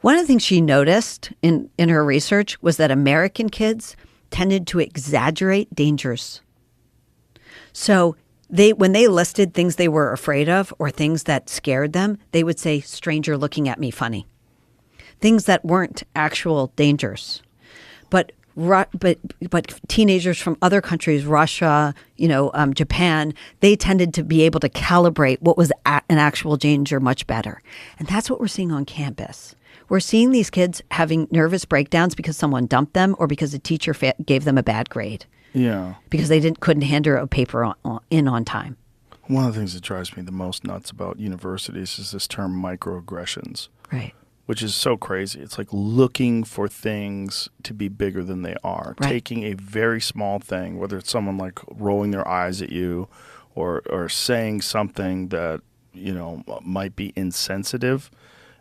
One of the things she noticed in her research was that American kids tended to exaggerate dangers. So when they listed things they were afraid of or things that scared them, they would say, stranger looking at me funny. Things that weren't actual dangers. But teenagers from other countries, Russia, Japan, they tended to be able to calibrate what was an actual danger much better. And that's what we're seeing on campus. We're seeing these kids having nervous breakdowns because someone dumped them or because a teacher gave them a bad grade. Yeah. Because they couldn't hand her a paper on time. One of the things that drives me the most nuts about universities is this term microaggressions. Right. Which is so crazy. It's like looking for things to be bigger than they are. Right. Taking a very small thing, whether it's someone like rolling their eyes at you or saying something that, might be insensitive,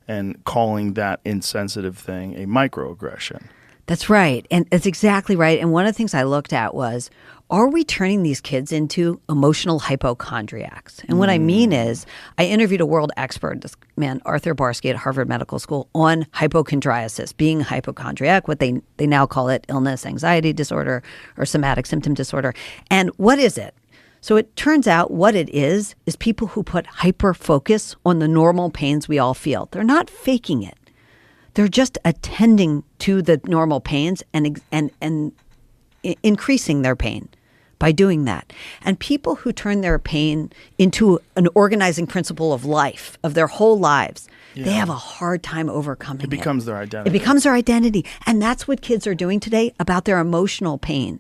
and calling that insensitive thing a microaggression. That's right. And that's exactly right. And one of the things I looked at was, are we turning these kids into emotional hypochondriacs? And what I mean is, I interviewed a world expert, this man, Arthur Barsky at Harvard Medical School, on hypochondriasis, being hypochondriac, what they now call it illness, anxiety disorder, or somatic symptom disorder. And what is it? So it turns out what it is people who put hyper focus on the normal pains we all feel. They're not faking it. They're just attending to the normal pains and increasing their pain by doing that. And people who turn their pain into an organizing principle of life, of their whole lives, they have a hard time overcoming it. It becomes their identity. It becomes their identity. And that's what kids are doing today about their emotional pain.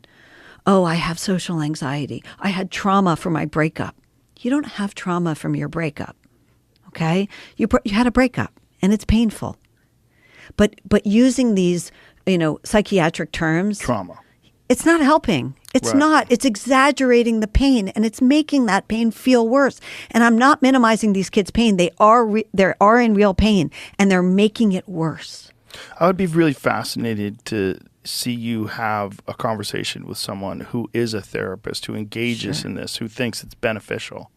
Oh, I have social anxiety. I had trauma from my breakup. You don't have trauma from your breakup, okay? You had a breakup, and it's painful. But using these, psychiatric terms, trauma, it's not helping. It's right. not. It's exaggerating the pain, and it's making that pain feel worse. And I'm not minimizing these kids' pain. They are in real pain, and they're making it worse. I would be really fascinated to see you have a conversation with someone who is a therapist, who engages in this, who thinks it's beneficial.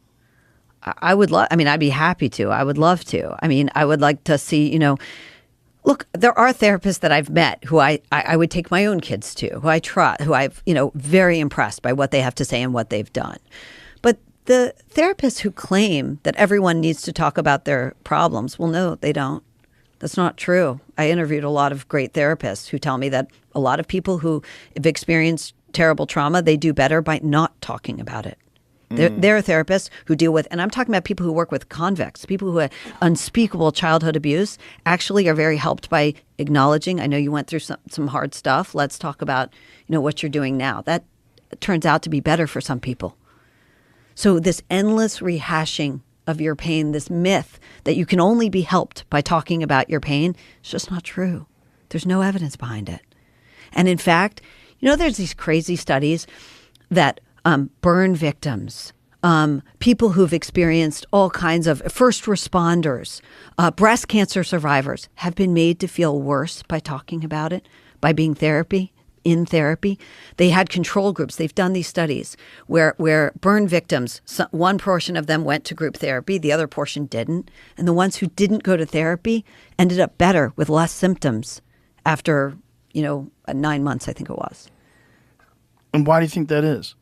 I would love. I'd be happy to. I would love to. I would like to see. Look, there are therapists that I've met who I would take my own kids to, who I trust, who I've, very impressed by what they have to say and what they've done. But the therapists who claim that everyone needs to talk about their problems, well, no, they don't. That's not true. I interviewed a lot of great therapists who tell me that a lot of people who have experienced terrible trauma, they do better by not talking about it. There are therapists who deal with, and I'm talking about people who work with convicts, people who had unspeakable childhood abuse, actually are very helped by acknowledging, I know you went through some hard stuff. Let's talk about, what you're doing now. That turns out to be better for some people. So this endless rehashing of your pain, this myth that you can only be helped by talking about your pain, is just not true. There's no evidence behind it. And in fact, there's these crazy studies that burn victims, people who've experienced all kinds of first responders, breast cancer survivors have been made to feel worse by talking about it, by being in therapy. They had control groups. They've done these studies where burn victims, one portion of them went to group therapy, the other portion didn't. And the ones who didn't go to therapy ended up better with less symptoms after, 9 months, I think it was. And why do you think that is?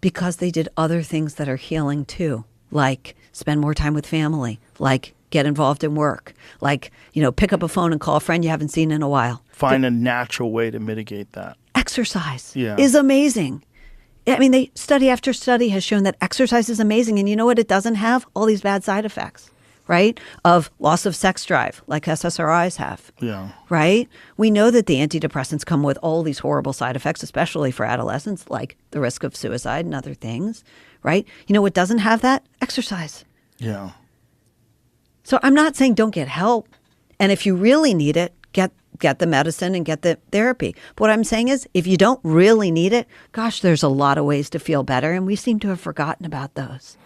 Because they did other things that are healing too, like spend more time with family, like get involved in work, like, pick up a phone and call a friend you haven't seen in a while. Find a natural way to mitigate that. Exercise is amazing. Study after study has shown that exercise is amazing. And you know what it doesn't have? All these bad side effects, right? Of loss of sex drive, like SSRIs have. Yeah. Right? We know that the antidepressants come with all these horrible side effects, especially for adolescents, like the risk of suicide and other things, right? You know what doesn't have that? Exercise. Yeah. So I'm not saying don't get help. And if you really need it, get the medicine and get the therapy. But what I'm saying is, if you don't really need it, gosh, there's a lot of ways to feel better. And we seem to have forgotten about those.